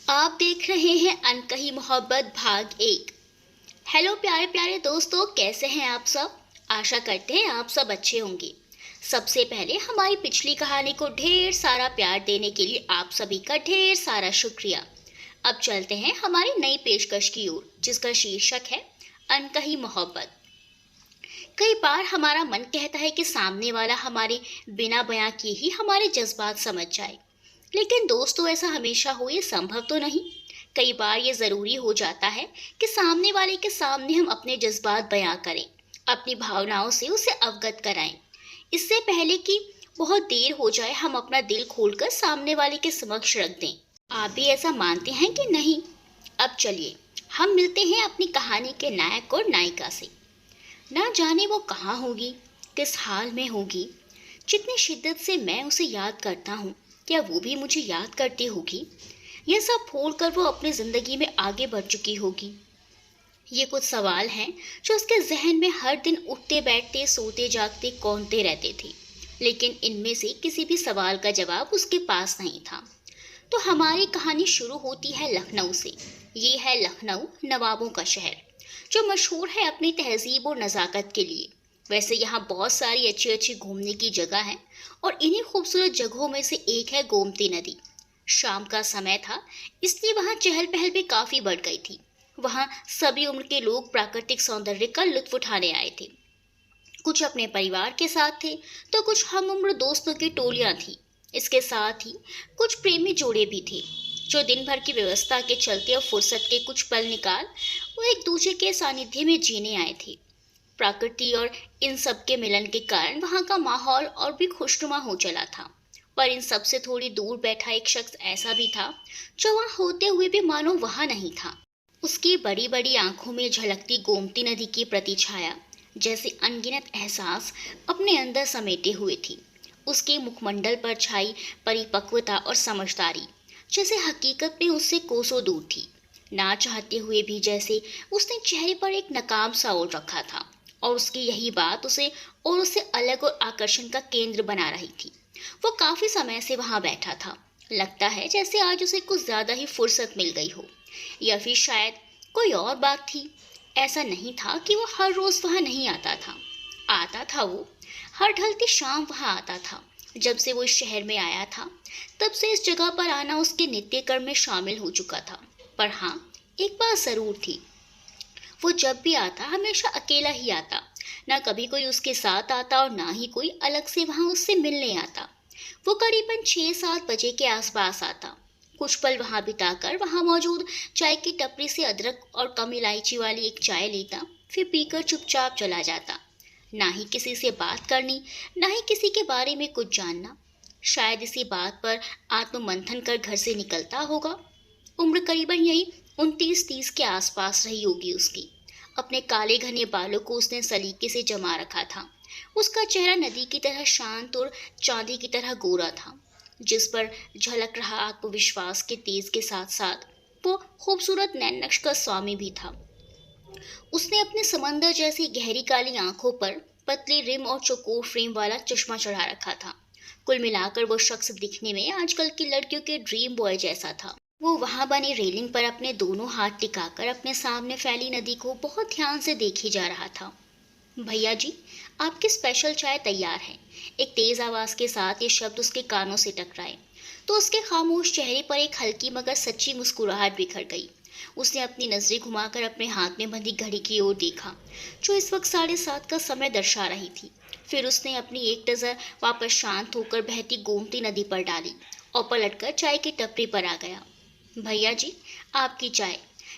आप देख रहे हैं अनकही मोहब्बत भाग एक। हेलो प्यारे प्यारे दोस्तों, कैसे हैं आप सब। आशा करते हैं आप सब अच्छे होंगे। सबसे पहले हमारी पिछली कहानी को ढेर सारा प्यार देने के लिए आप सभी का ढेर सारा शुक्रिया। अब चलते हैं हमारी नई पेशकश की ओर, जिसका शीर्षक है अनकही मोहब्बत। कई बार हमारा मन कहता है कि सामने वाला हमारे बिना बयां किए ही हमारे जज्बात समझ जाए, लेकिन दोस्तों ऐसा हमेशा हो ये संभव तो नहीं। कई बार ये ज़रूरी हो जाता है कि सामने वाले के सामने हम अपने जज्बात बयां करें, अपनी भावनाओं से उसे अवगत कराएं। इससे पहले कि बहुत देर हो जाए, हम अपना दिल खोलकर सामने वाले के समक्ष रख दें। आप भी ऐसा मानते हैं कि नहीं? अब चलिए हम मिलते हैं अपनी कहानी के नायक और नायिका से। ना जाने वो कहाँ होगी, किस हाल में होगी। जितनी शिद्दत से मैं उसे याद करता हूँ, क्या वो भी मुझे याद करती होगी? यह सब भूल कर वो अपनी ज़िंदगी में आगे बढ़ चुकी होगी। ये कुछ सवाल हैं जो उसके जहन में हर दिन उठते बैठते सोते जागते कौंधते रहते थे, लेकिन इनमें से किसी भी सवाल का जवाब उसके पास नहीं था। तो हमारी कहानी शुरू होती है लखनऊ से। ये है लखनऊ, नवाबों का शहर, जो मशहूर है अपनी तहजीब और नज़ाकत के लिए। वैसे यहाँ बहुत सारी अच्छी अच्छी घूमने की जगह हैं, और इन्हीं खूबसूरत जगहों में से एक है गोमती नदी। शाम का समय था, इसलिए वहाँ चहल पहल भी काफ़ी बढ़ गई थी। वहाँ सभी उम्र के लोग प्राकृतिक सौंदर्य का लुत्फ उठाने आए थे। कुछ अपने परिवार के साथ थे, तो कुछ हम उम्र दोस्तों की टोलियां थी। इसके साथ ही कुछ प्रेमी जोड़े भी थे, जो दिन भर की व्यवस्था के चलते और फुर्सत के कुछ पल निकाल वो एक दूसरे के सानिध्य में जीने आए थे। प्रकृति और इन सब के मिलन के कारण वहाँ का माहौल और भी खुशनुमा हो चला था। पर इन सब से थोड़ी दूर बैठा एक शख्स ऐसा भी था, जो वहाँ होते हुए भी मानो वहाँ नहीं था। उसकी बड़ी बड़ी आंखों में झलकती गोमती नदी की प्रतिछाया जैसे अनगिनत एहसास अपने अंदर समेटे हुए थी। उसके मुखमंडल पर छाई परिपक्वता और समझदारी जैसे हकीकत में उससे कोसों दूर थी। ना चाहते हुए भी जैसे उसने चेहरे पर एक नकाब सा ओढ़ रखा था, और उसकी यही बात उसे और उससे अलग और आकर्षण का केंद्र बना रही थी। वो काफी समय से वहां बैठा था। लगता है जैसे आज उसे कुछ ज्यादा ही फुर्सत मिल गई हो, या फिर शायद कोई और बात थी। ऐसा नहीं था कि वो हर रोज वहां नहीं आता था। आता था वो, हर ढलती शाम वहां आता था। जब से वो इस शहर में आया था, तब से इस जगह पर आना उसके नित्य कर्म में शामिल हो चुका था। पर हाँ, एक बात जरूर थी, वो जब भी आता हमेशा अकेला ही आता। ना कभी कोई उसके साथ आता और ना ही कोई अलग से वहां उससे मिलने आता। वो करीबन 6-7 बजे के आसपास आता, कुछ पल वहां बिताकर वहां मौजूद चाय की टपरी से अदरक और कम इलायची वाली एक चाय लेता, फिर पीकर चुपचाप चला जाता। ना ही किसी से बात करनी, ना ही किसी के बारे में कुछ जानना। शायद इसी बात पर आत्ममंथन कर घर से निकलता होगा। उम्र करीबन यही 29-30 के आसपास रही होगी उसकी। अपने काले घने बालों को उसने सलीके से जमा रखा था। उसका चेहरा नदी की तरह शांत और चांदी की तरह गोरा था, जिस पर झलक रहा आत्मविश्वास के तेज के साथ साथ वो खूबसूरत नैन नक्श का स्वामी भी था। उसने अपने समंदर जैसी गहरी काली आंखों पर पतली रिम और चौकोर फ्रेम वाला चश्मा चढ़ा रखा था। कुल मिलाकर वो शख्स दिखने में आजकल की लड़कियों के ड्रीम बॉय जैसा था। वो वहां बनी रेलिंग पर अपने दोनों हाथ टिकाकर अपने सामने फैली नदी को बहुत ध्यान से देखे जा रहा था। भैया जी, आपकी स्पेशल चाय तैयार है। एक तेज आवाज के साथ ये शब्द उसके कानों से टकराए, तो उसके खामोश चेहरे पर एक हल्की मगर सच्ची मुस्कुराहट बिखर गई। उसने अपनी नजरें घुमाकर अपने हाथ में बंधी घड़ी की ओर देखा, जो इस वक्त 7:30 का समय दर्शा रही थी। फिर उसने अपनी एक नजर वापस शांत होकर बहती गोमती नदी पर डाली और पलटकर चाय की टपरी पर आ गया। भैया जी, आपकी चाय।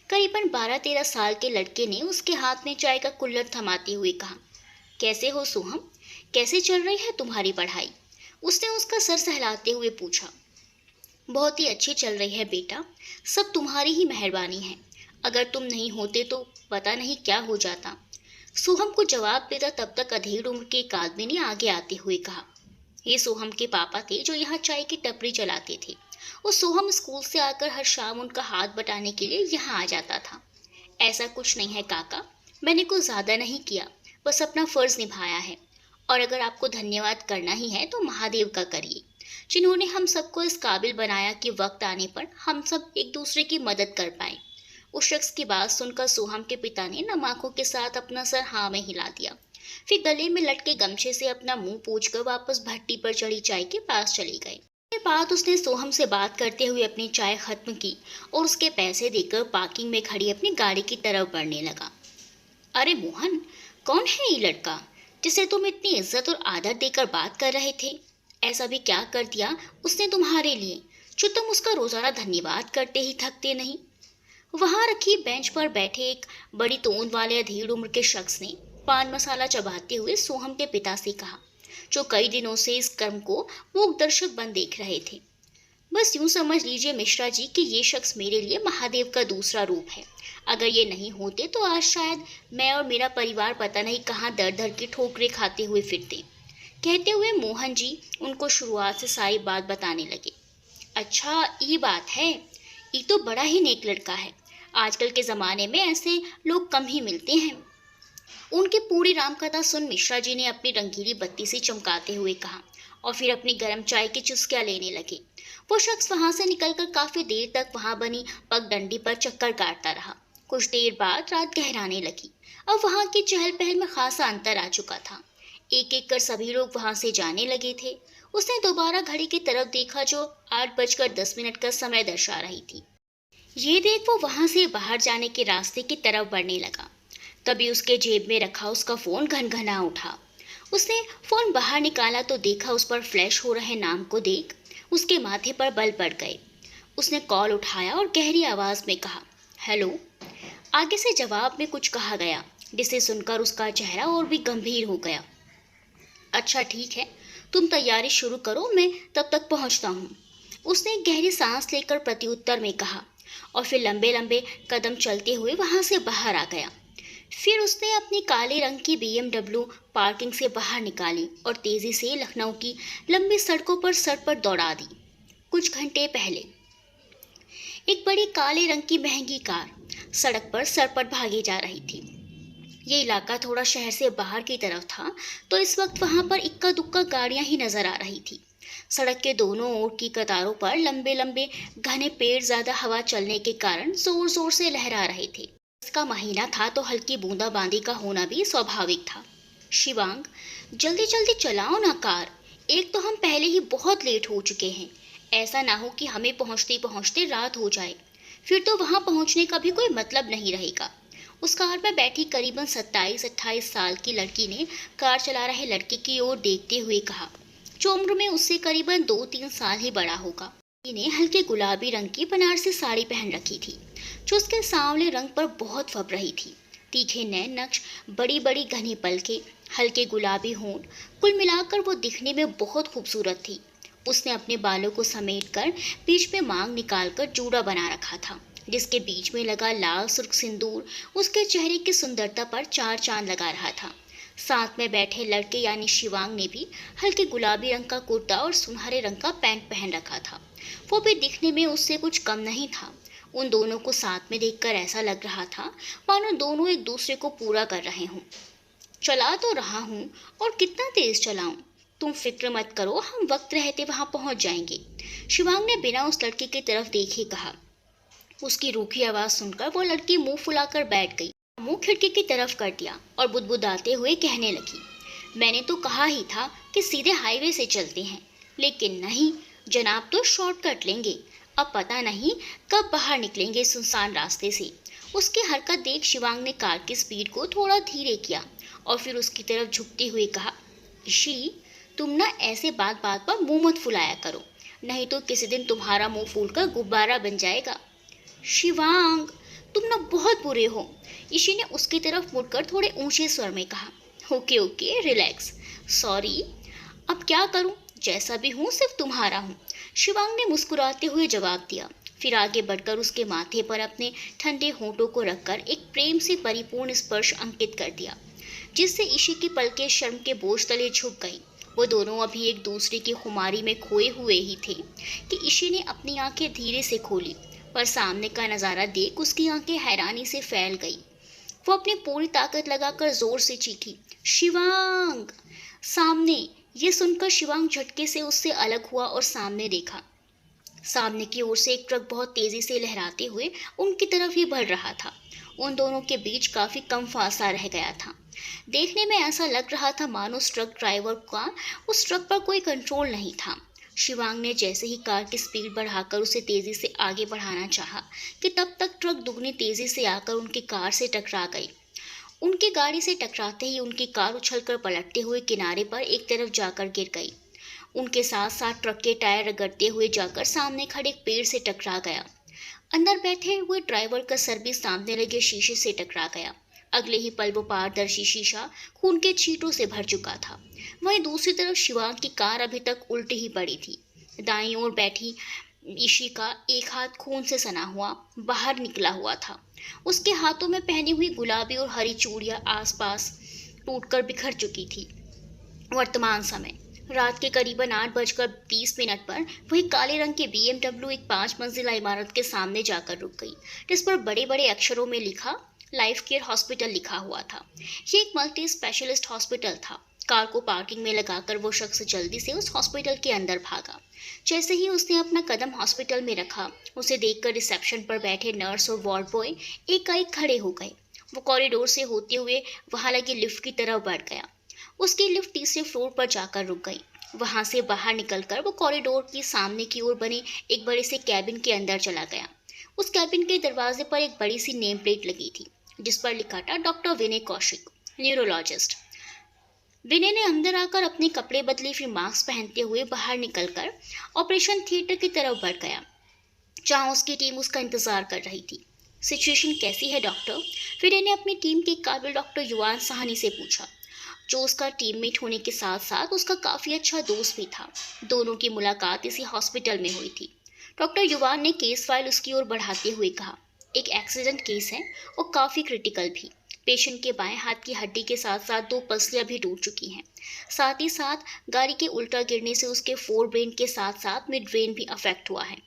करीबन 12-13 साल के लड़के ने उसके हाथ में चाय का कुल्हड़ थमाते हुए कहा। कैसे हो सोहम, कैसे चल रही है तुम्हारी पढ़ाई? उसने उसका सर सहलाते हुए पूछा। बहुत ही अच्छी चल रही है बेटा, सब तुम्हारी ही मेहरबानी है। अगर तुम नहीं होते तो पता नहीं क्या हो जाता। सोहम को जवाब देता तब तक अधेड़ उम्र के एक आदमी ने आगे आते हुए कहा। ये सोहम के पापा थे, जो यहाँ चाय की टपरी चलाते थे। और सोहम स्कूल से आकर हर शाम उनका हाथ बटाने के लिए यहाँ आ जाता था। ऐसा कुछ नहीं है काका, मैंने कुछ ज्यादा नहीं किया, बस अपना फर्ज निभाया है। और अगर आपको धन्यवाद करना ही है तो महादेव का करिए। जिन्होंने हम सबको इस काबिल बनाया कि वक्त आने पर हम सब एक दूसरे की मदद कर पाए। उस शख्स की बात सुनकर सोहम के पिता ने नम आंखों के साथ अपना सर हाँ में हिला दिया। फिर गले में लटके गमछे से अपना मुंह पोंछकर वापस भट्टी पर चढ़ी चाय के पास चली गई। के बाद उसने सोहम से बात करते हुए अपनी चाय खत्म की और उसके पैसे देकर पार्किंग में खड़ी अपनी गाड़ी की तरफ बढ़ने लगा। अरे मोहन, कौन है ये लड़का जिसे तुम इतनी इज्जत और आदर देकर बात कर रहे थे? ऐसा भी क्या कर दिया उसने तुम्हारे लिए जो तुम उसका रोजाना धन्यवाद करते ही थकते नहीं? वहां रखी बेंच पर बैठे एक बड़ी तोंद वाले अधेड़ उम्र के शख्स ने पान मसाला चबाते हुए सोहम के पिता से कहा, जो कई दिनों से इस कर्म को मूक दर्शक बन देख रहे थे। बस यूं समझ लीजिए मिश्रा जी कि ये शख्स मेरे लिए महादेव का दूसरा रूप है। अगर ये नहीं होते तो आज शायद मैं और मेरा परिवार पता नहीं कहाँ दर दर की ठोकरें खाते हुए फिरते। कहते हुए मोहन जी उनको शुरुआत से सारी बात बताने लगे। अच्छा, ये बात है, ये तो बड़ा ही नेक लड़का है। आजकल के ज़माने में ऐसे लोग कम ही मिलते हैं। उनकी पूरी रामकथा सुन मिश्रा जी ने अपनी रंगीली बत्ती से चमकाते हुए कहा और फिर अपनी गर्म चाय की चुस्कियां लेने लगे। वो शख्स वहां से निकलकर काफी देर तक वहां बनी पगडंडी पर चक्कर काटता रहा। कुछ देर बाद रात गहराने लगी। अब वहां की चहल पहल में खासा अंतर आ चुका था। एक एक कर सभी लोग वहां से जाने लगे थे। उसने दोबारा घड़ी की तरफ देखा जो 8:10 का समय दर्शा रही थी। ये देख वो वहां से बाहर जाने के रास्ते की तरफ बढ़ने लगा। तभी उसके जेब में रखा उसका फोन घनघना उठा। उसने फोन बाहर निकाला तो देखा उस पर फ्लैश हो रहे नाम को देख उसके माथे पर बल पड़ गए। उसने कॉल उठाया और गहरी आवाज में कहा, हेलो। आगे से जवाब में कुछ कहा गया जिसे सुनकर उसका चेहरा और भी गंभीर हो गया। अच्छा ठीक है, तुम तैयारी शुरू करो, मैं तब तक पहुंचता हूँ। उसने एक गहरी सांस लेकर प्रत्युत्तर में कहा और फिर लंबे लंबे कदम चलते हुए वहां से बाहर आ गया। फिर उसने अपनी काले रंग की BMW पार्किंग से बाहर निकाली और तेजी से लखनऊ की लंबी सड़कों पर सड़पट दौड़ा दी। कुछ घंटे पहले एक बड़ी काले रंग की महंगी कार सड़क पर सड़पट भागी जा रही थी। ये इलाका थोड़ा शहर से बाहर की तरफ था तो इस वक्त वहां पर इक्का दुक्का गाड़ियां ही नजर आ रही थी। सड़क के दोनों ओर की कतारों पर लंबे लंबे घने पेड़ ज्यादा हवा चलने के कारण जोर जोर से लहरा रहे थे। इसका महीना था तो हल्की बूंदाबांदी का होना भी स्वाभाविक था। शिवांग, जल्दी जल्दी चलाओ ना कार, एक तो हम पहले ही बहुत लेट हो चुके हैं। ऐसा ना हो कि हमें पहुंचते पहुंचते रात हो जाए, फिर तो वहां पहुंचने का भी कोई मतलब नहीं रहेगा। उस कार में बैठी करीबन 27-28 साल की लड़की ने कार चला रहे लड़के की ओर देखते हुए कहा, जो उम्र में उससे करीबन 2-3 साल ही बड़ा होगा। ने हल्के गुलाबी रंग की बनारसी साड़ी पहन रखी थी जो उसके सांवले रंग पर बहुत फब रही थी। तीखे नैन नक्श, बड़ी बड़ी घनी पलके, हल्के गुलाबी होंठ, कुल मिलाकर वो दिखने में बहुत खूबसूरत थी। उसने अपने बालों को समेटकर बीच में मांग निकालकर जूड़ा बना रखा था जिसके बीच में लगा लाल सुर्ख सिंदूर उसके चेहरे की सुंदरता पर 4 चांद लगा रहा था। साथ में बैठे लड़के यानी शिवांग ने भी हल्के गुलाबी रंग का कुर्ता और सुनहरे रंग का पैंट पहन रखा था। वो भी दिखने में उससे कुछ कम नहीं था। उन दोनों को साथ में देखकर ऐसा लग रहा था मानो दोनों एक दूसरे को पूरा कर रहे हों। चला तो रहा हूँ और कितना तेज चलाऊं, तुम फिक्र मत करो, हम वक्त रहते वहां पहुंच जाएंगे, शिवांग ने बिना उस लड़के की तरफ देखे कहा। उसकी रूखी आवाज सुनकर वो लड़की मुंह फुलाकर बैठ गई, मुंह खिड़की की तरफ कर दिया और बुदबुदाते हुए कहने लगी, मैंने तो कहा ही था कि सीधे हाईवे से चलते हैं, लेकिन नहीं, जनाब तो शॉर्टकट लेंगे। अब पता नहीं कब बाहर निकलेंगे सुनसान रास्ते से। उसकी हरकत देख शिवांग ने कार की स्पीड को थोड़ा धीरे किया और फिर उसकी तरफ झुकते हुए कहा, ईशी, तुम ना ऐसे बात बात पर मुंह मत फुलाया करो, नहीं तो किसी दिन तुम्हारा मुंह फूलकर गुब्बारा बन जाएगा। शिवांग, तुम ना बहुत बुरे हो, ईशी ने उसकी तरफ मुड़कर थोड़े ऊंचे स्वर में कहा। ओके ओके, रिलैक्स, सॉरी, अब क्या करूं, जैसा भी हूं सिर्फ तुम्हारा हूं, शिवांग ने मुस्कुराते हुए जवाब दिया। फिर आगे बढ़कर उसके माथे पर अपने ठंडे होंठों को रखकर एक प्रेम से परिपूर्ण स्पर्श अंकित कर दिया जिससे ईशी की पलकें शर्म के बोझ तले झुक गईं। वो दोनों अभी एक दूसरे की खुमारी में खोए हुए ही थे कि ईशी ने अपनी आंखें धीरे से खोली, पर सामने का नजारा देख उसकी आंखें हैरानी से फैल गई। वो अपनी पूरी ताकत लगाकर जोर से चीखी, शिवांग। सामने ये सुनकर शिवांग झटके से उससे अलग हुआ और सामने देखा। सामने की ओर से एक ट्रक बहुत तेजी से लहराते हुए उनकी तरफ ही बढ़ रहा था। उन दोनों के बीच काफी कम फासला रह गया था। देखने में ऐसा लग रहा था मानो उस ट्रक ड्राइवर का उस ट्रक पर कोई कंट्रोल नहीं था। शिवांग ने जैसे ही कार की स्पीड बढ़ाकर उसे तेजी से आगे बढ़ाना चाहा कि तब तक ट्रक दुगनी तेजी से आकर उनकी कार से टकरा गई। उनकी गाड़ी से टकराते ही उनकी कार उछलकर पलटते हुए किनारे पर एक तरफ जाकर गिर गई। उनके साथ साथ ट्रक के टायर रगड़ते हुए जाकर सामने खड़े एक पेड़ से टकरा गया। अंदर बैठे हुए ड्राइवर का सर भी सामने लगे शीशे से टकरा गया। अगले ही पल वो पारदर्शी शीशा खून के छींटों से भर चुका था। वहीं दूसरी तरफ शिवांग की कार अभी तक उल्टी ही पड़ी थी। दाईं ओर बैठी ईशी का एक हाथ खून से सना हुआ बाहर निकला हुआ था। उसके हाथों में पहनी हुई गुलाबी और हरी चूड़ियां आसपास टूटकर बिखर चुकी थी। वर्तमान समय रात के करीबन 8:20 पर वही काले रंग की BMW एक 5 मंजिला इमारत के सामने जाकर रुक गई, जिस पर बड़े बड़े अक्षरों में लिखा लाइफ केयर हॉस्पिटल लिखा हुआ था। ये एक मल्टी स्पेशलिस्ट हॉस्पिटल था। कार को पार्किंग में लगाकर वो शख्स जल्दी से उस हॉस्पिटल के अंदर भागा। जैसे ही उसने अपना कदम हॉस्पिटल में रखा, उसे देखकर रिसेप्शन पर बैठे नर्स और वार्ड बॉय एकाएक खड़े हो गए। वो कॉरिडोर से होते हुए वहां लगी लिफ्ट की तरफ बढ़ गया। उसकी लिफ्ट तीसरे फ्लोर पर जाकर रुक गई। वहां से बाहर निकलकर वो कॉरिडोर की सामने की ओर बने एक बड़े से कैबिन के अंदर चला गया। उस कैबिन के दरवाजे पर एक बड़ी सी नेम प्लेट लगी थी, जिस पर लिखा था डॉक्टर विनय कौशिक, न्यूरोलॉजिस्ट। विनय ने अंदर आकर अपने कपड़े बदले, फिर मास्क पहनते हुए बाहर निकलकर ऑपरेशन थिएटर की तरफ बढ़ गया, जहां उसकी टीम उसका इंतजार कर रही थी। सिचुएशन कैसी है डॉक्टर? विनय ने अपनी टीम के काबिल डॉक्टर युवान साहनी से पूछा, जो उसका टीममेट होने के साथ साथ उसका काफी अच्छा दोस्त भी था। दोनों की मुलाकात इसी हॉस्पिटल में हुई थी। डॉक्टर युवान ने केस फाइल उसकी ओर बढ़ाते हुए कहा, एक एक्सीडेंट केस है और काफी क्रिटिकल भी। पेशेंट के बाएं हाथ की हड्डी के साथ साथ 2 पसलियां भी टूट चुकी हैं। साथ ही साथ गाड़ी के उल्टा गिरने से उसके फोर ब्रेन के साथ साथ मिड ब्रेन भी अफेक्ट हुआ है।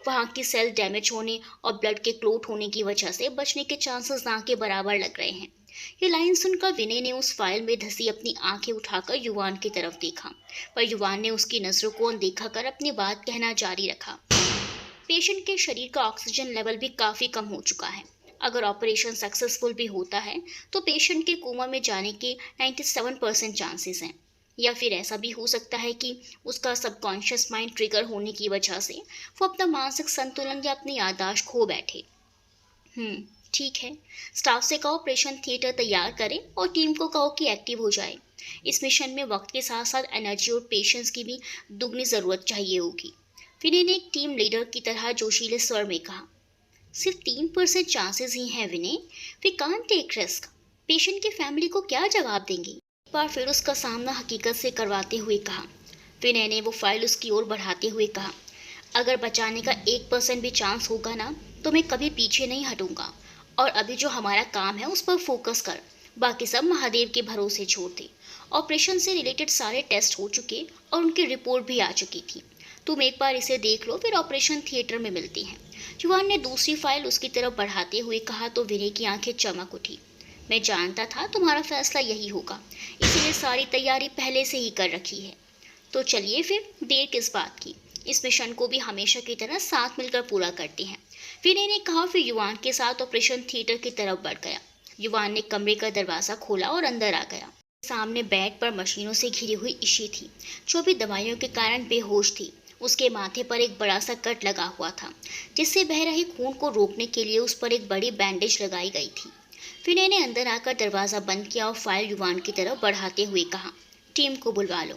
वहाँ की सेल डैमेज होने और ब्लड के क्लोट होने की वजह से बचने के चांसेस ना के बराबर लग रहे हैं। ये लाइन सुनकर विनय ने उस फाइल में धंसी अपनी आंखें उठाकर युवान की तरफ देखा, पर युवान ने उसकी नजरों को अनदेखा कर अपनी बात कहना जारी रखा। पेशेंट के शरीर का ऑक्सीजन लेवल भी काफी कम हो चुका है। अगर ऑपरेशन सक्सेसफुल भी होता है तो पेशेंट के कोमा में जाने के 97% चांसेस हैं। या फिर ऐसा भी हो सकता है कि उसका सबकॉन्शियस माइंड ट्रिगर होने की वजह से वो अपना मानसिक संतुलन या अपनी याददाश्त खो बैठे। ठीक है, स्टाफ से कहो ऑपरेशन थिएटर तैयार करें और टीम को कहो कि एक्टिव हो जाए। इस मिशन में वक्त के साथ साथ एनर्जी और पेशेंस की भी दुगनी ज़रूरत चाहिए होगी। विनय ने एक टीम लीडर की तरह जोशीले स्वर में कहा, सिर्फ 3% चांसेस ही हैं Vinay, we can't take risk. Patient की फैमिली को क्या जवाब देंगे? एक बार फिर उसका सामना हकीकत से करवाते हुए कहा। विनय ने वो फाइल उसकी ओर बढ़ाते हुए कहा, अगर बचाने का 1% भी चांस होगा ना तो मैं कभी पीछे नहीं हटूंगा। और अभी जो हमारा काम है उस पर फोकस कर, बाकी सब महादेव के भरोसे छोड़ दे। ऑपरेशन से रिलेटेड सारे टेस्ट हो चुके और उनकी रिपोर्ट भी आ चुकी थी। तुम एक बार इसे देख लो, फिर ऑपरेशन थिएटर में मिलती हैं। युवान ने दूसरी फाइल उसकी तरफ बढ़ाते हुए कहा तो विनय की आंखें चमक उठी। मैं जानता था तुम्हारा फैसला यही होगा, इसीलिए सारी तैयारी पहले से ही कर रखी है। तो चलिए फिर देर किस बात की, इस मिशन को भी हमेशा की तरह साथ मिलकर पूरा करते हैं। विनय ने कहा, फिर युवान के साथ ऑपरेशन थिएटर की तरफ बढ़ गया। युवान ने कमरे का दरवाज़ा खोला और अंदर आ गया। सामने बेड पर मशीनों से घिरी हुई ईशी थी, जो भी दवाइयों के कारण बेहोश थी। उसके माथे पर एक बड़ा सा कट लगा हुआ था, जिससे बह रहे खून को रोकने के लिए उस पर एक बड़ी बैंडेज लगाई गई थी। विनय ने अंदर आकर दरवाज़ा बंद किया और फाइल युवान की तरफ बढ़ाते हुए कहा, टीम को बुलवा लो,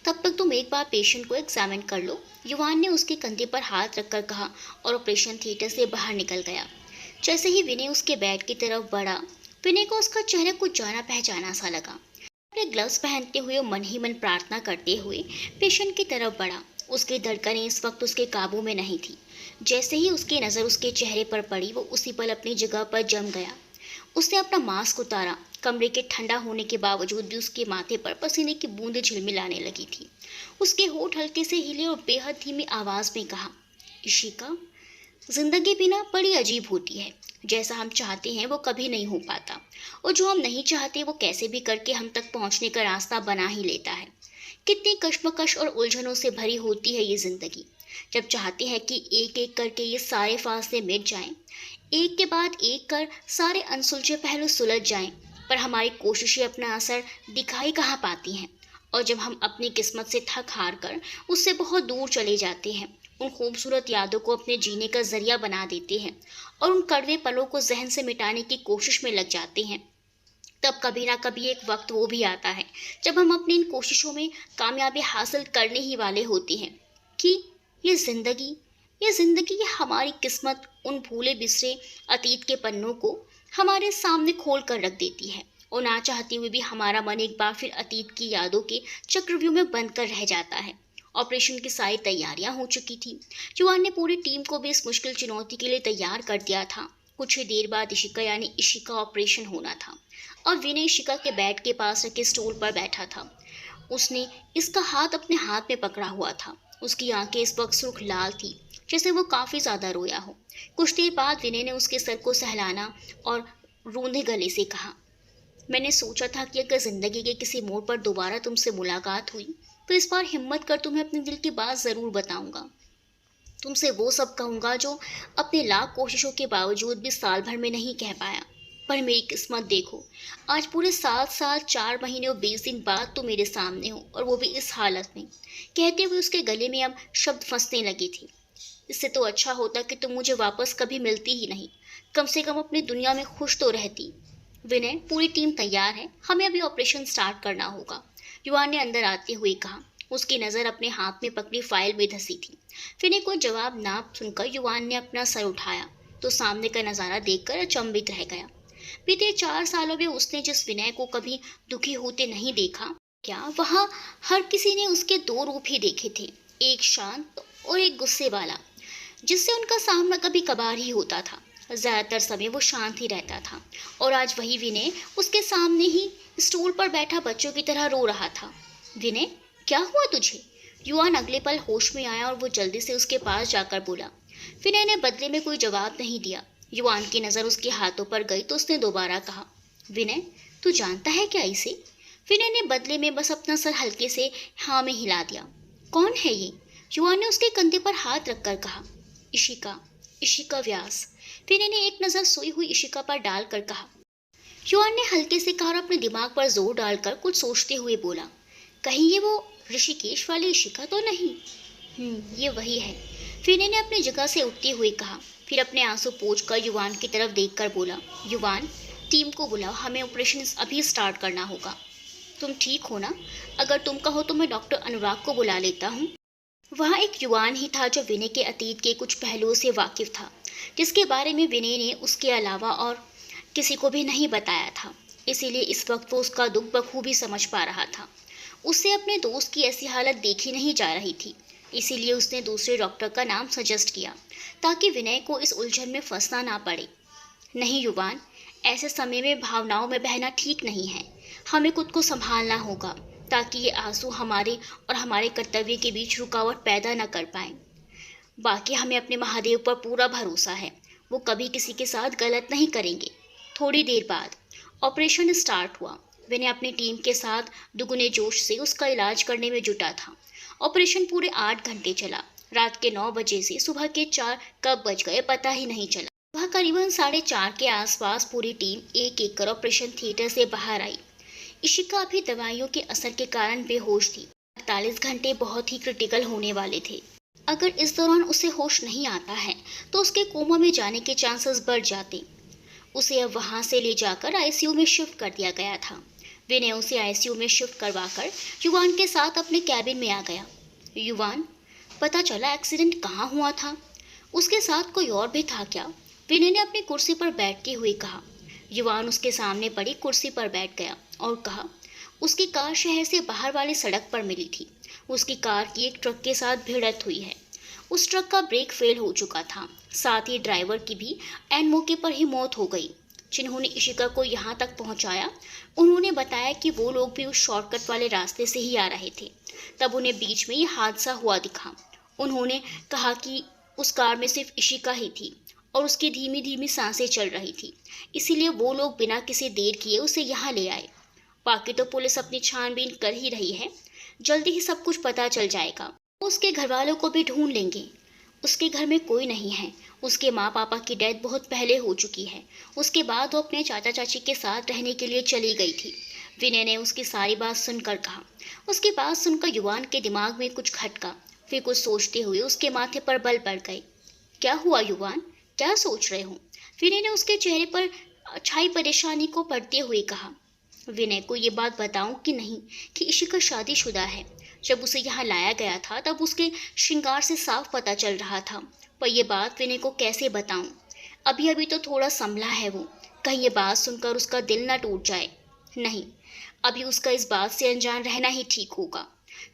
तब तक तुम एक बार पेशेंट को एग्जामिन कर लो। युवान ने उसके कंधे पर हाथ रखकर कहा और ऑपरेशन थिएटर से बाहर निकल गया। जैसे ही विनय उसके बेड की तरफ बढ़ा, विनय को उसका चेहरा कुछ जाना पहचाना सा लगा। अपने ग्लव्स पहनते हुए मन ही मन प्रार्थना करते हुए पेशेंट की तरफ बढ़ा। उसकी धड़कनें इस वक्त उसके काबू में नहीं थी। जैसे ही उसकी नज़र उसके चेहरे पर पड़ी, वो उसी पल अपनी जगह पर जम गया। उसने अपना मास्क उतारा। कमरे के ठंडा होने के बावजूद भी उसके माथे पर पसीने की बूंदें झिलमिलाने लगी थी। उसके होठ हल्के से हिले और बेहद धीमी आवाज़ में कहा, इशिका, जिंदगी बिना बड़ी अजीब होती है। जैसा हम चाहते हैं वो कभी नहीं हो पाता, और जो हम नहीं चाहते वो कैसे भी करके हम तक पहुंचने का रास्ता बना ही लेता है। कितनी कश्मकश और उलझनों से भरी होती है ये जिंदगी। जब चाहते हैं कि एक एक करके ये सारे फासले मिट जाएं, एक के बाद एक कर सारे अनसुलझे पहलू सुलझ जाएं, पर हमारी कोशिशें अपना असर दिखाई कहाँ पाती हैं। और जब हम अपनी किस्मत से थक हार कर उससे बहुत दूर चले जाते हैं, उन खूबसूरत यादों को अपने जीने का जरिया बना देते हैं और उन कड़वे पलों को जहन से मिटाने की कोशिश में लग जाते हैं, तब कभी ना कभी एक वक्त वो भी आता है जब हम अपनी इन कोशिशों में कामयाबी हासिल करने ही वाले होते हैं कि ये जिंदगी ये हमारी किस्मत उन भूले बिसरे अतीत के पन्नों को हमारे सामने खोल कर रख देती है, और ना चाहते हुए भी हमारा मन एक बार फिर अतीत की यादों के चक्रव्यूह में बंद कर रह जाता है। ऑपरेशन की सारी तैयारियां हो चुकी थी। युवान ने पूरी टीम को भी इस मुश्किल चुनौती के लिए तैयार कर दिया था। कुछ ही देर बाद इशिका यानी इशी का ऑपरेशन होना था और विनय इशिका के बेड के पास रखे स्टूल पर बैठा था। उसने इसका हाथ अपने हाथ में पकड़ा हुआ था। उसकी आंखें इस वक्त सुर्ख लाल थी, जैसे वो काफी ज्यादा रोया हो। कुछ देर बाद विनय ने उसके सर को सहलाना और रूंधे गले से कहा, मैंने सोचा था कि अगर जिंदगी के किसी मोड़ पर दोबारा तुमसे मुलाकात हुई तो इस बार हिम्मत कर तुम्हें अपने दिल की बात जरूर बताऊंगा। तुमसे वो सब कहूंगा जो अपने लाख कोशिशों के बावजूद भी साल भर में नहीं कह पाया। पर मेरी किस्मत देखो, आज पूरे 7 साल 4 महीने और 20 दिन बाद तुम मेरे सामने हो, और वो भी इस हालत में। कहते हुए उसके गले में अब शब्द फंसने लगे थे। इससे तो अच्छा होता कि तुम मुझे वापस कभी मिलती ही नहीं, कम से कम अपनी दुनिया में खुश तो रहती। विनय, पूरी टीम तैयार है, हमें अभी ऑपरेशन स्टार्ट करना होगा, युवान ने अंदर आते हुए कहा। उसकी नज़र अपने हाथ में पकड़ी फाइल में धंसी थी। विनय को जवाब ना सुनकर युवान ने अपना सर उठाया तो सामने का नज़ारा देखकर अचंभित रह गया। बीते 4 सालों में उसने जिस विनय को कभी दुखी होते नहीं देखा, क्या वहाँ हर किसी ने उसके 2 रूप ही देखे थे, एक शांत और एक गुस्से वाला, जिससे उनका सामना कभी कभार ही होता था। ज्यादातर समय वो शांत ही रहता था, और आज वही विनय उसके सामने ही स्टूल पर बैठा बच्चों की तरह रो रहा था। विनय, क्या हुआ तुझे? युवान अगले पल होश में आया और वो जल्दी से उसके पास जाकर बोला। विनय ने बदले में कोई जवाब नहीं दिया। युवान की नज़र उसके हाथों पर गई तो उसने दोबारा कहा, विनय, तू जानता है क्या इसे? विनय ने बदले में बस अपना सर हल्के से हाँ में हिला दिया। कौन है ये? युवान ने उसके कंधे पर हाथ रखकर कहा, इशिका, इशिका व्यास। विनय ने एक नज़र सोई हुई इशिका पर डालकर कहा। युवान ने हल्के से कहा और अपने दिमाग पर जोर डालकर कुछ सोचते हुए बोला, कहीं ये वो ऋषिकेश वाली इशिका तो नहीं? ये वही है, विनय ने अपनी जगह से उठते हुए कहा। फिर अपने आंसू पोंछकर युवान की तरफ देखकर बोला, युवान, टीम को बुलाओ, हमें ऑपरेशन अभी स्टार्ट करना होगा। तुम ठीक हो ना? अगर तुम कहो तो मैं डॉक्टर अनुराग को बुला लेता हूँ। वहाँ एक युवान ही था जो विनय के अतीत के कुछ पहलुओं से वाकिफ था, जिसके बारे में विनय ने उसके अलावा और किसी को भी नहीं बताया था। इसीलिए इस वक्त वो उसका दुख बखूबी समझ पा रहा था। उससे अपने दोस्त की ऐसी हालत देखी नहीं जा रही थी, इसीलिए उसने दूसरे डॉक्टर का नाम सजेस्ट किया ताकि विनय को इस उलझन में फंसना ना पड़े। नहीं युवान, ऐसे समय में भावनाओं में बहना ठीक नहीं है। हमें खुद को संभालना होगा ताकि ये आंसू हमारे और हमारे कर्तव्य के बीच रुकावट पैदा न कर पाए। बाकी हमें अपने महादेव पर पूरा भरोसा है, वो कभी किसी के साथ गलत नहीं करेंगे। थोड़ी देर बाद ऑपरेशन स्टार्ट हुआ। विनय अपनी टीम के साथ दुगने जोश से उसका इलाज करने में जुटा था। ऑपरेशन पूरे 8 घंटे चला। रात के 9 बजे से सुबह के 4 कब बज गए पता ही नहीं चला। वह करीबन 4:30 के आसपास पूरी टीम एक एक कर ऑपरेशन थिएटर से बाहर आई। इशिका अभी दवाइयों के असर के कारण बेहोश थी। 48 घंटे बहुत ही क्रिटिकल होने वाले थे। अगर इस दौरान उसे होश नहीं आता है तो उसके कोमा में जाने के चांसेस बढ़ जाते। उसे अब वहां से ले जाकर आईसीयू में शिफ्ट कर दिया गया था। विनय उसे आईसीयू में शिफ्ट करवाकर युवान के साथ अपने कैबिन में आ गया। युवान, पता चला एक्सीडेंट कहाँ हुआ था? उसके साथ कोई और भी था क्या? विनय ने अपनी कुर्सी पर बैठते हुए कहा। युवान उसके सामने पड़ी कुर्सी पर बैठ गया और कहा, उसकी कार शहर से बाहर वाली सड़क पर मिली थी। उसकी कार की एक ट्रक के साथ भिड़ंत हुई है। उस ट्रक का ब्रेक फेल हो चुका था, साथ ही ड्राइवर की भी ऐन मौके पर ही मौत हो गई। जिन्होंने इशिका को यहाँ तक पहुँचाया, उन्होंने बताया कि वो लोग भी उस शॉर्टकट वाले रास्ते से ही आ रहे थे। तब उन्हें बीच में ये हादसा हुआ दिखा। उन्होंने कहा कि उस कार में सिर्फ इशिका ही थी और उसकी धीमी धीमी सांसें चल रही थी, इसीलिए वो लोग बिना किसी देर किए उसे यहाँ ले आए। बाकी तो पुलिस अपनी छानबीन कर ही रही है। जल्दी ही सब कुछ पता चल जाएगा। वो उसके घर वालों को भी ढूंढ लेंगे। उसके घर में कोई नहीं है। उसके माँ पापा की डेथ बहुत पहले हो चुकी है। उसके बाद वो अपने चाचा चाची के साथ रहने के लिए चली गई थी। विनय ने उसकी सारी बात सुनकर कहा। उसकी बात सुनकर युवान के दिमाग में कुछ खटका। फिर कुछ सोचते हुए उसके माथे पर बल पड़ गए। क्या हुआ युवान, क्या सोच रहे हो? विनय ने उसके चेहरे पर छाई परेशानी को पढ़ते हुए कहा। विनय को ये बात बताऊं कि नहीं कि इशिका शादीशुदा है। जब उसे यहाँ लाया गया था तब उसके श्रृंगार से साफ पता चल रहा था, पर यह बात विनय को कैसे बताऊं? अभी अभी तो थोड़ा संभला है वो, कहीं ये बात सुनकर उसका दिल न टूट जाए। नहीं, अभी उसका इस बात से अनजान रहना ही ठीक होगा।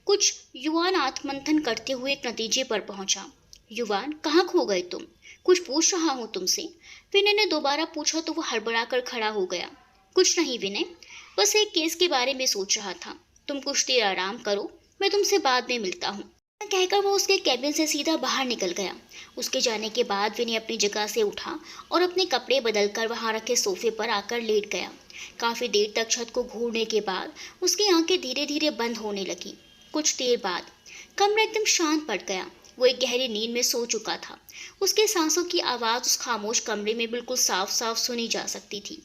कुछ युवान आत्ममंथन करते हुए एक नतीजे पर पहुंचा। युवान, कहाँ खो गए तुम? कुछ पूछ रहा हूँ तुमसे। विनय ने दोबारा पूछा तो वो हड़बड़ा कर खड़ा हो गया। कुछ नहीं विनय, बस एक केस के बारे में सोच रहा था। तुम कुछ देर आराम करो, मैं तुमसे बाद में मिलता हूँ। कहकर वो उसके कैबिन से सीधा बाहर निकल गया। उसके जाने के बाद विनय अपनी जगह से उठा और अपने कपड़े बदलकर वहां रखे सोफे पर आकर लेट गया। काफी देर तक छत को घूरने के बाद उसकी आंखें धीरे धीरे बंद होने लगी। कुछ देर बाद कमरा एकदम शांत पड़ गया। वो एक गहरी नींद में सो चुका था। उसके सांसों की आवाज उस खामोश कमरे में बिल्कुल साफ साफ सुनी जा सकती थी।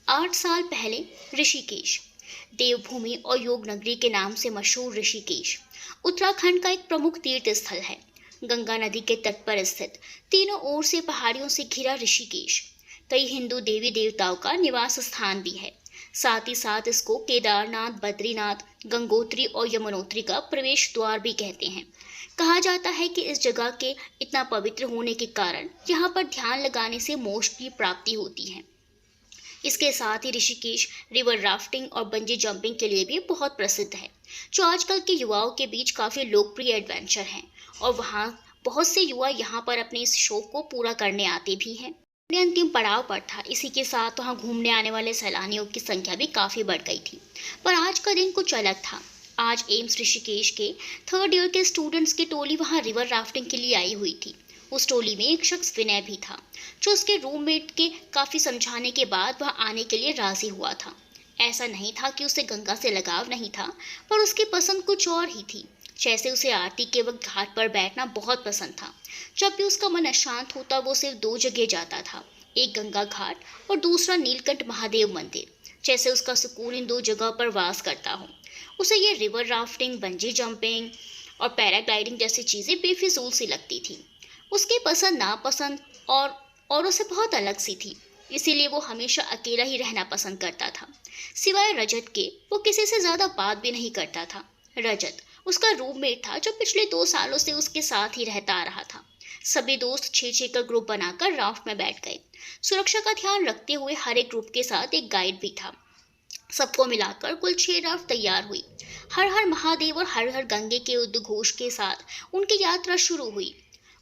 8 साल पहले ऋषिकेश, देवभूमि और योग नगरी के नाम से मशहूर ऋषिकेश उत्तराखंड का एक प्रमुख तीर्थ स्थल है। गंगा नदी के तट पर स्थित, तीनों ओर से पहाड़ियों से घिरा ऋषिकेश कई हिंदू देवी देवताओं का निवास स्थान भी है। साथ ही साथ इसको केदारनाथ, बद्रीनाथ, गंगोत्री और यमुनोत्री का प्रवेश द्वार भी कहते हैं। कहा जाता है कि इस जगह के इतना पवित्र होने के कारण यहाँ पर ध्यान लगाने से मोक्ष की प्राप्ति होती है। इसके साथ ही ऋषिकेश रिवर राफ्टिंग और बंजी जंपिंग के लिए भी बहुत प्रसिद्ध है, जो आजकल के युवाओं के बीच काफी लोकप्रिय एडवेंचर है। और वहाँ बहुत से युवा यहाँ पर अपने इस शौक को पूरा करने आते भी हैं। अपने अंतिम पड़ाव पर था। इसी के साथ वहाँ घूमने आने वाले सैलानियों की संख्या भी काफी बढ़ गई थी। पर आज का दिन कुछ अलग था। आज एम्स ऋषिकेश के 3rd ईयर के स्टूडेंट्स की टोली वहाँ रिवर राफ्टिंग के लिए आई हुई थी। उस टोली में एक शख्स विनय भी था, जो उसके रूममेट के काफी समझाने के बाद वह आने के लिए राजी हुआ था। ऐसा नहीं था कि उसे गंगा से लगाव नहीं था, पर उसकी पसंद कुछ और ही थी। जैसे उसे आरती के वक्त घाट पर बैठना बहुत पसंद था। जब भी उसका मन अशांत होता वो सिर्फ 2 जगह जाता था, एक गंगा घाट और दूसरा नीलकंठ महादेव मंदिर। जैसे उसका सुकून इन 2 जगह पर वास करता हो। उसे ये रिवर राफ्टिंग, बंजी जंपिंग और पैराग्लाइडिंग जैसी चीजें बेफिजूल सी लगती थी। उसकी पसंद नापसंद और औरों से बहुत अलग सी थी, इसीलिए वो हमेशा अकेला ही रहना पसंद करता था। सिवाय रजत के वो किसी से ज्यादा बात भी नहीं करता था। रजत उसका रूममेट था, जो पिछले 2 सालों से उसके साथ ही रहता आ रहा था। सभी दोस्त 6-6 का ग्रुप बनाकर राफ्ट में बैठ गए। सुरक्षा का ध्यान रखते हुए हर एक ग्रुप के साथ एक गाइड भी था। सबको मिलाकर कुल 6 राफ्ट तैयार हुई। हर हर महादेव और हर हर गंगे के उद्घोष के साथ उनकी यात्रा शुरू हुई।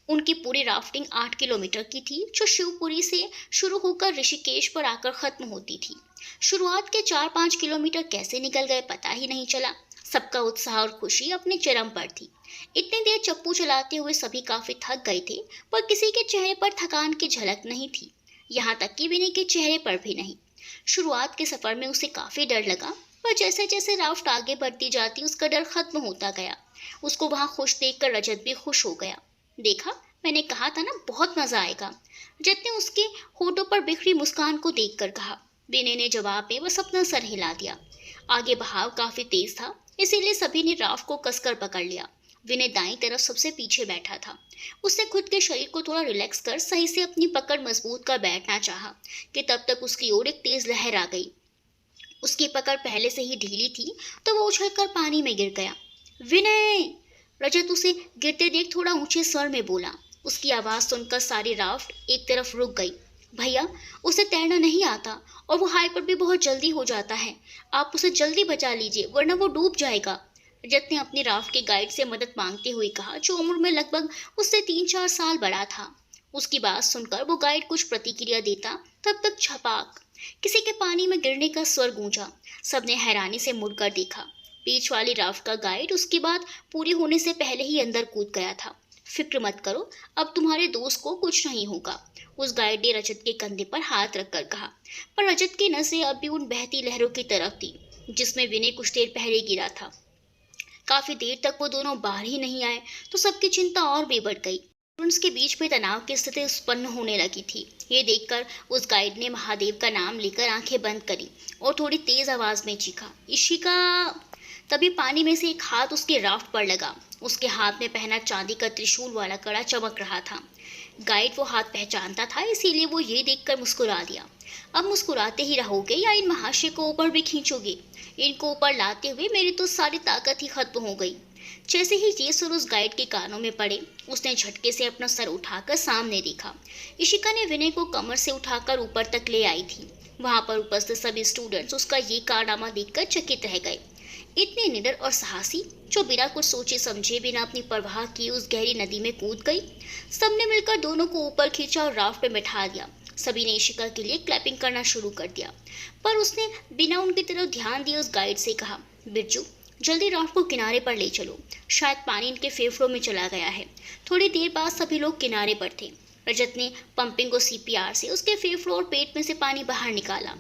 उनकी पूरी राफ्टिंग 8 किलोमीटर की थी, जो शिवपुरी से शुरू होकर ऋषिकेश पर आकर खत्म होती थी। शुरुआत के 4-5 किलोमीटर कैसे निकल गए पता ही नहीं चला। सबका उत्साह और खुशी अपने चरम पर थी। इतनी देर चप्पू चलाते हुए सभी काफी थक गए थे, पर किसी के चेहरे पर थकान की झलक नहीं थी। यहाँ तक कि विनय के चेहरे पर भी नहीं। शुरुआत के सफर में उसे काफी डर लगा, पर जैसे जैसे राफ्ट आगे बढ़ती जाती उसका डर खत्म होता गया। उसको वहां खुश देखकर रजत भी खुश हो गया। देखा, मैंने कहा था ना, बहुत मजा आएगा, रजत ने उसके होठों पर बिखरी मुस्कान को देखकर कहा। विनय ने जवाब में बस अपना सर हिला दिया। आगे बहाव काफी तेज था, इसीलिए सभी ने राफ्ट को कसकर पकड़ लिया। विनय दाईं तरफ सबसे पीछे बैठा था। उसने खुद के शरीर को थोड़ा रिलैक्स कर सही से अपनी पकड़ मजबूत कर बैठना चाहा कि तब तक उसकी ओर एक तेज लहर आ गई। उसकी पकड़ पहले से ही ढीली थी, तो वो उछलकर पानी में गिर गया। विनय! रजत उसे गिरते देख थोड़ा ऊंचे स्वर में बोला। उसकी आवाज सुनकर सारी राफ्ट एक तरफ रुक गई। भैया, उसे तैरना नहीं आता और वो हाई पर भी बहुत जल्दी हो जाता है। आप उसे जल्दी बचा लीजिए, वरना वो डूब जाएगा। रजत ने अपनी राफ्ट के गाइड से मदद मांगते हुए कहा, जो उम्र में लगभग उससे 3-4 साल बड़ा था। उसकी बात सुनकर वो गाइड कुछ प्रतिक्रिया देता, तब तक छपाक किसी के पानी में गिरने का स्वर गूंजा। सबने हैरानी से मुड़कर देखा। बीच वाली राफ्ट का गाइड उसकी बात पूरी होने से पहले ही अंदर कूद गया था। फिक्र मत करो, अब तुम्हारे दोस्त को कुछ नहीं होगा, उस गाइड ने रजत के कंधे पर हाथ रखकर कहा। पर रजत की नजरें अब भी उन बहती लहरों की तरफ थी, जिसमें विनय कुछ देर पहले गिरा था। काफी देर तक वो दोनों बाहर ही नहीं आए तो सबकी चिंता और भी बढ़ गई। स्टूडेंट्स के बीच में तनाव की स्थिति उत्पन्न होने लगी थी। ये देखकर उस गाइड ने महादेव का नाम लेकर आंखें बंद करी और थोड़ी तेज आवाज में चीखा, इशिका। तभी पानी में से एक हाथ उसके राफ्ट पर लगा। उसके हाथ में पहना चांदी का त्रिशूल वाला कड़ा चमक रहा था। गाइड वो हाथ पहचानता था, इसीलिए वो ये देखकर मुस्कुरा दिया। अब मुस्कुराते ही रहोगे या इन महाशय को ऊपर भी खींचोगे? इनको ऊपर लाते हुए मेरी तो सारी ताकत ही खत्म हो गई। जैसे ही ये सुर उस गाइड के कानों में पड़े, उसने झटके से अपना सर उठाकर सामने देखा। इशिका ने विनय को कमर से उठाकर ऊपर तक ले आई थी। वहां पर उपस्थित सभी स्टूडेंट्स उसका ये कारनामा देखकर चकित रह गए। इतने निडर और साहसी, जो बिना कुछ सोचे समझे, बिना अपनी परवाह किए उस गहरी नदी में कूद गई। सबने मिलकर दोनों को ऊपर खींचा और राफ्ट पे बैठा दिया। सभी ने इशिका के लिए क्लैपिंग करना शुरू कर दिया, पर उसने बिना उनकी तरफ ध्यान दिए उस गाइड से कहा, बिरजू जल्दी राफ्ट को किनारे पर ले चलो, शायद पानी इनके फेफड़ों में चला गया है। थोड़ी देर बाद सभी लोग किनारे पर थे। रजत ने पंपिंग को सीपीआर से उसके फेफड़ों और पेट में से पानी बाहर निकाला।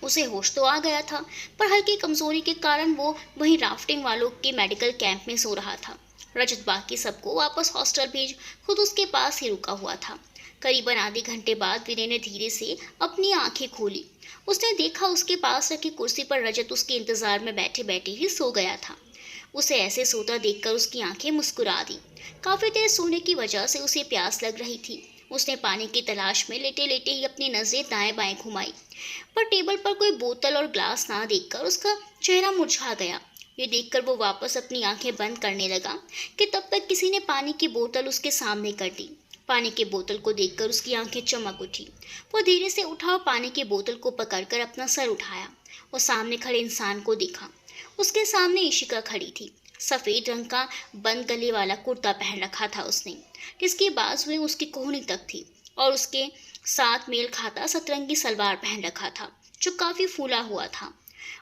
उसे होश तो आ गया था, पर हल्की कमजोरी के कारण वो वहीं राफ्टिंग वालों के मेडिकल कैंप में सो रहा था। रजत बाकी सबको वापस हॉस्टल भेज खुद उसके पास ही रुका हुआ था। करीबन आधे घंटे बाद विनय ने धीरे से अपनी आंखें खोली। उसने देखा उसके पास रखी कुर्सी पर रजत उसके इंतजार में बैठे बैठे ही सो गया था। उसे ऐसे सोता देखकर उसकी आंखें मुस्कुरा दी। काफी देर सोने की वजह से उसे प्यास लग रही थी। उसने पानी की तलाश में लेटे लेटे ही अपनी नजरें दाएं बाएं घुमाई, पर टेबल पर कोई बोतल और ग्लास ना देखकर उसका चेहरा मुरझा गया। ये देखकर वो वापस अपनी आंखें बंद करने लगा कि तब तक किसी ने पानी की बोतल उसके सामने कर दी। पानी की बोतल को देखकर उसकी आंखें चमक उठी। वो धीरे से उठा और पानी की बोतल को पकड़कर अपना सर उठाया और सामने खड़े इंसान को देखा। उसके सामने इशिका खड़ी थी। सफेद रंग का बंद गले वाला कुर्ता पहन रखा था उसने, जिसकी बाजुएं उसकी कोहनी तक थी, और उसके साथ मेल खाता सतरंगी सलवार पहन रखा था जो काफी फूला हुआ था।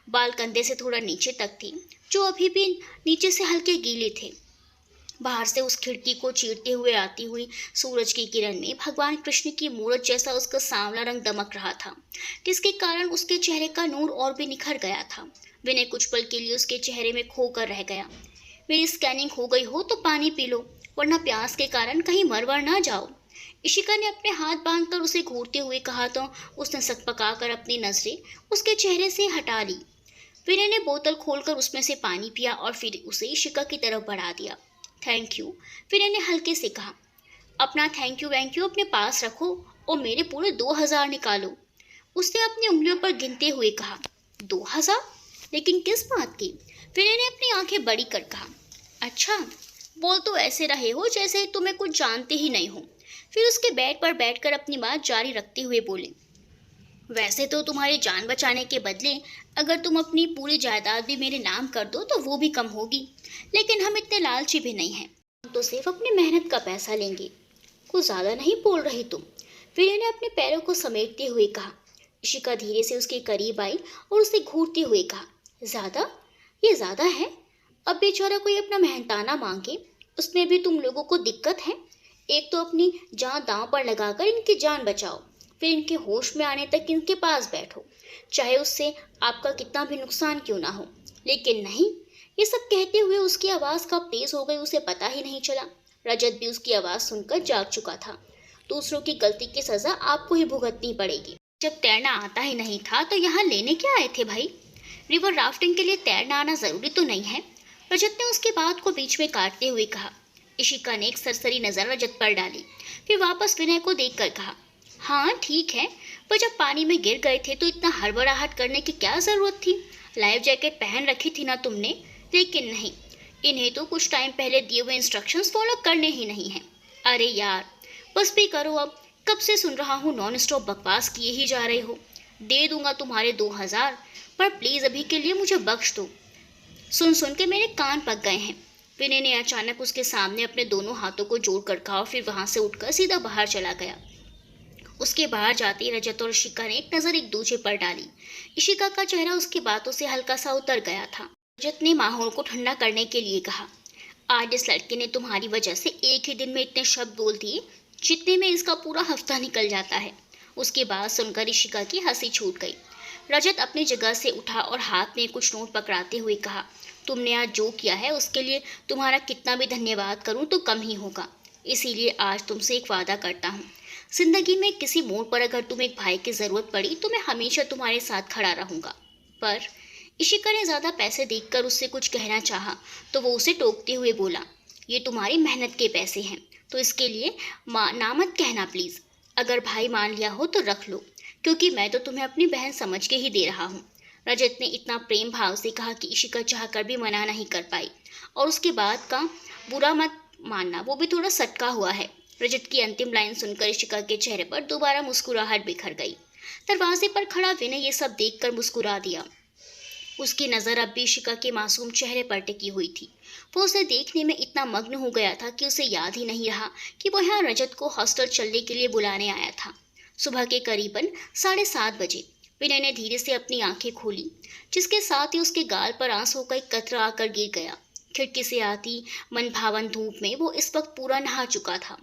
बाल कंधे से थोड़ा नीचे तक थे, जो अभी भी नीचे से हल्के गीले थे। बाहर से उस खिड़की को चीरते हुए आती हुई सूरज की किरण में भगवान कृष्ण की मूरत जैसा उसका सांवला रंग दमक रहा था, जिसके कारण उसके चेहरे का नूर और भी निखर गया था। विनय कुछ पल के लिए उसके चेहरे में खोकर रह गया। मेरी स्कैनिंग हो गई हो तो पानी पी लो, वरना प्यास के कारण कहीं मरवर ना जाओ। इशिका ने अपने हाथ बांधकर उसे घूरते हुए कहा तो उसने सकपकाकर अपनी नजरें उसके चेहरे से हटा ली। विनय ने बोतल खोलकर उसमें से पानी पिया और फिर उसे इशिका की तरफ बढ़ा दिया। थैंक यू, विनय ने हल्के से कहा। अपना थैंक यू वैंक यू अपने पास रखो और मेरे पूरे 2000 निकालो, उसने अपनी उंगलियों पर गिनते हुए कहा। 2000? लेकिन किस बात की? विनय ने अपनी आंखें बड़ी कर कहा। अच्छा, बोल तो ऐसे रहे हो जैसे तुम्हें कुछ जानते ही नहीं हो। फिर उसके बेड पर बैठकर अपनी बात जारी रखते हुए बोले, वैसे तो तुम्हारी जान बचाने के बदले अगर तुम अपनी पूरी जायदाद भी मेरे नाम कर दो तो वो भी कम होगी, लेकिन हम इतने लालची भी नहीं हैं। हम तो सिर्फ अपनी मेहनत का पैसा लेंगे। कुछ ज्यादा नहीं बोल रही तुम, विनय ने अपने पैरों को समेटते हुए कहा। इशिका धीरे से उसके करीब आई और उसे घूरते हुए कहा, ज्यादा? ये ज्यादा है? अब बेचारा कोई अपना मेहनताना मांगे, उसमें भी तुम लोगों को दिक्कत है। एक तो अपनी जान दांव पर लगाकर इनकी जान बचाओ, फिर इनके होश में आने तक इनके पास बैठो, चाहे उससे आपका कितना भी नुकसान क्यों ना हो। लेकिन नहीं, ये सब कहते हुए उसकी आवाज़ कब तेज हो गई उसे पता ही नहीं चला। रजत भी उसकी आवाज़ सुनकर जाग चुका था। दूसरों की गलती की सज़ा आपको ही भुगतनी पड़ेगी। जब तैरना आता ही नहीं था तो यहाँ लेने क्या आए थे भाई? रिवर राफ्टिंग के लिए तैरना आना ज़रूरी तो नहीं है, रजत ने उसकी बात को बीच में काटते हुए कहा। इशिका ने एक सरसरी नज़र रजत पर डाली, फिर वापस विनय को देखकर कहा, हाँ ठीक है, पर जब पानी में गिर गए थे तो इतना हड़बड़ाहट करने की क्या ज़रूरत थी? लाइफ जैकेट पहन रखी थी ना तुमने? लेकिन नहीं, इन्हें तो कुछ टाइम पहले दिए हुए इंस्ट्रक्शंस फॉलो करने ही नहीं हैं। अरे यार, बस भी करो अब, कब से सुन रहा हूँ नॉन स्टॉप बकवास किए ही जा रहे हो। दे दूंगा तुम्हारे 2000, पर प्लीज़ अभी के लिए मुझे बख्श दो। सुन सुन के मेरे कान पक गए हैं। विनय ने अचानक उसके सामने अपने दोनों हाथों को जोड़ कर कहा और फिर वहां से उठकर सीधा बाहर चला गया। उसके बाहर जाते ही रजत और इशिका ने एक नज़र एक दूसरे पर डाली। इशिका का चेहरा उसकी बातों से हल्का सा उतर गया था। रजत ने माहौल को ठंडा करने के लिए कहा, आज इस लड़के ने तुम्हारी वजह से एक ही दिन में इतने शब्द बोल दिए जितने में इसका पूरा हफ्ता निकल जाता है। उसकी बात सुनकर इशिका की हंसी छूट गई। रजत अपनी जगह से उठा और हाथ में कुछ नोट पकड़ाते हुए कहा, तुमने आज जो किया है उसके लिए तुम्हारा कितना भी धन्यवाद करूं तो कम ही होगा। इसीलिए आज तुमसे एक वादा करता हूँ, जिंदगी में किसी मोड़ पर अगर तुम्हें एक भाई की ज़रूरत पड़ी तो मैं हमेशा तुम्हारे साथ खड़ा रहूँगा। पर इशिका ने ज़्यादा पैसे देखकर उससे कुछ कहना चाहा तो वो उसे टोकते हुए बोला, ये तुम्हारी मेहनत के पैसे हैं तो इसके लिए ना मत कहना प्लीज़। अगर भाई मान लिया हो तो रख लो, क्योंकि मैं तो तुम्हें अपनी बहन समझ के ही दे रहा हूँ। रजत ने इतना प्रेम भाव से कहा कि इशिका चाहकर भी मना नहीं कर पाई। और उसके बाद का बुरा मत मानना वो भी थोड़ा सटका हुआ है। रजत की अंतिम लाइन सुनकर इशिका के चेहरे पर दोबारा मुस्कुराहट बिखर गई। दरवाजे पर खड़ा विनय ये सब देखकर मुस्कुरा दिया। उसकी नज़र अब भी इशिका के मासूम चेहरे पर टिकी हुई थी। वो उसे देखने में इतना मग्न हो गया था कि उसे याद ही नहीं रहा कि वो यहाँ रजत को हॉस्टल चलने के लिए बुलाने आया था। सुबह के करीबन 7:30 बजे विनय ने धीरे से अपनी आंखें खोली, जिसके साथ ही उसके गाल पर आंसू का एक कतरा आकर गिर गया। खिड़की से आती मनभावन धूप में वो इस वक्त पूरा नहा चुका था।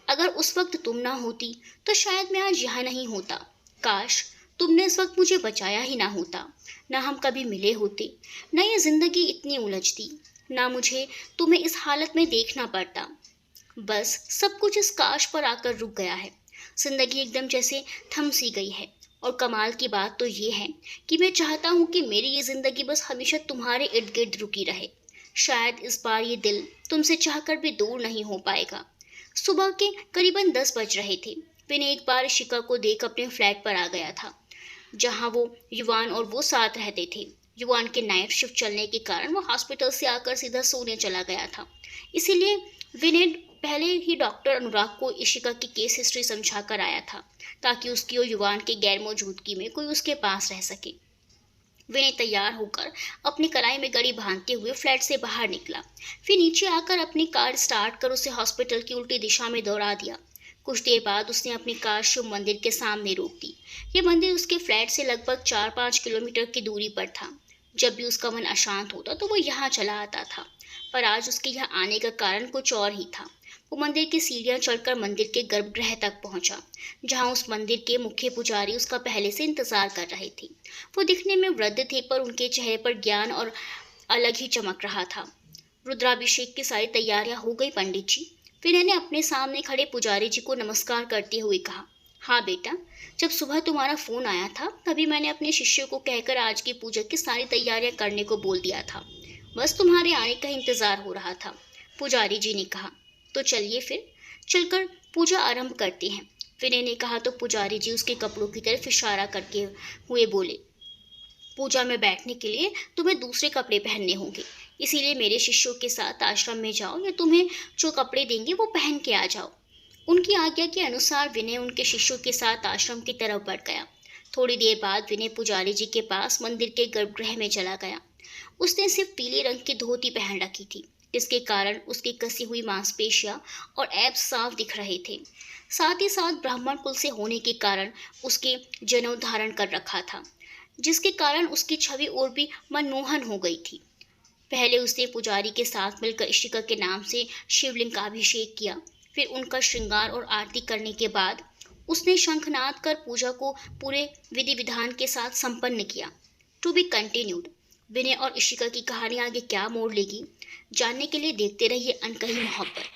अगर उस वक्त तुम ना होती तो शायद मैं आज यहाँ नहीं होता। काश तुमने इस वक्त मुझे बचाया ही ना होता, ना हम कभी मिले होते, ना ये जिंदगी इतनी उलझती, ना मुझे तुम्हें इस हालत में देखना पड़ता। बस सब कुछ इस काश पर आकर रुक गया है। जिंदगी एकदम जैसे थम सी गई है। और कमाल की बात तो ये है कि मैं चाहता हूँ कि मेरी ये जिंदगी बस हमेशा तुम्हारे इर्द गिर्द रुकी रहे। शायद इस बार ये दिल तुमसे चाहकर भी दूर नहीं हो पाएगा। सुबह के करीबन 10 बज रहे थे। विनय एक बार इशिका को देख अपने फ्लैट पर आ गया था, जहाँ वो युवान और वो साथ रहते थे। युवान के नाइट शिफ्ट चलने के कारण वो हॉस्पिटल से आकर सीधा सोने चला गया था। इसीलिए विनय पहले ही डॉक्टर अनुराग को इशिका की केस हिस्ट्री समझाकर आया था, ताकि उसकी और युवान के गैर मौजूदगी में कोई उसके पास रह सके। विनय तैयार होकर अपनी कलाई में गड़ी बांधते हुए फ्लैट से बाहर निकला। फिर नीचे आकर अपनी कार स्टार्ट कर उसे हॉस्पिटल की उल्टी दिशा में दौड़ा दिया। कुछ देर बाद उसने अपनी कार शिव मंदिर के सामने रोक दी। ये मंदिर उसके फ्लैट से लगभग 4-5 किलोमीटर की दूरी पर था। जब भी उसका मन अशांत होता तो वो यहाँ चला आता था, पर आज उसके यहाँ आने का कारण कुछ और ही था। वो मंदिर की सीढ़ियाँ चढ़कर मंदिर के गर्भगृह तक पहुंचा, जहां उस मंदिर के मुख्य पुजारी उसका पहले से इंतजार कर रहे थे। वो दिखने में वृद्ध थे, पर उनके चेहरे पर ज्ञान और अलग ही चमक रहा था। रुद्राभिषेक की सारी तैयारियां हो गई पंडित जी। विनय ने अपने सामने खड़े पुजारी जी को नमस्कार करते हुए कहा, हाँ बेटा, जब सुबह तुम्हारा फोन आया था तभी मैंने अपने शिष्यों को कहकर आज की पूजा की सारी तैयारियां करने को बोल दिया था। बस तुम्हारे आने का इंतजार हो रहा था, पुजारी जी ने कहा। तो चलिए फिर चलकर पूजा आरंभ करते हैं, विनय ने कहा तो पुजारी जी उसके कपड़ों की तरफ इशारा करके हुए बोले, पूजा में बैठने के लिए तुम्हें दूसरे कपड़े पहनने होंगे, इसीलिए मेरे शिष्यों के साथ आश्रम में जाओ या तुम्हें जो कपड़े देंगे वो पहन के आ जाओ। उनकी आज्ञा के अनुसार विनय उनके शिष्यों के साथ आश्रम की तरफ बढ़ गया। थोड़ी देर बाद विनय पुजारी जी के पास मंदिर के गर्भगृह में चला गया। उसने सिर्फ पीले रंग की धोती पहन रखी थी, जिसके कारण उसकी कसी हुई मांसपेशियां और एब्स साफ दिख रहे थे। साथ ही साथ ब्राह्मण कुल से होने के कारण उसके जनेऊ धारण कर रखा था, जिसके कारण उसकी छवि और भी मनमोहन हो गई थी। पहले उसने पुजारी के साथ मिलकर इशिका के नाम से शिवलिंग का अभिषेक किया। फिर उनका श्रृंगार और आरती करने के बाद उसने शंखनाद कर पूजा को पूरे विधि विधान के साथ संपन्न किया। To be continued. विनय और इशिका की कहानी आगे क्या मोड़ लेगी, जानने के लिए देखते रहिए अनकही मोहब्बत।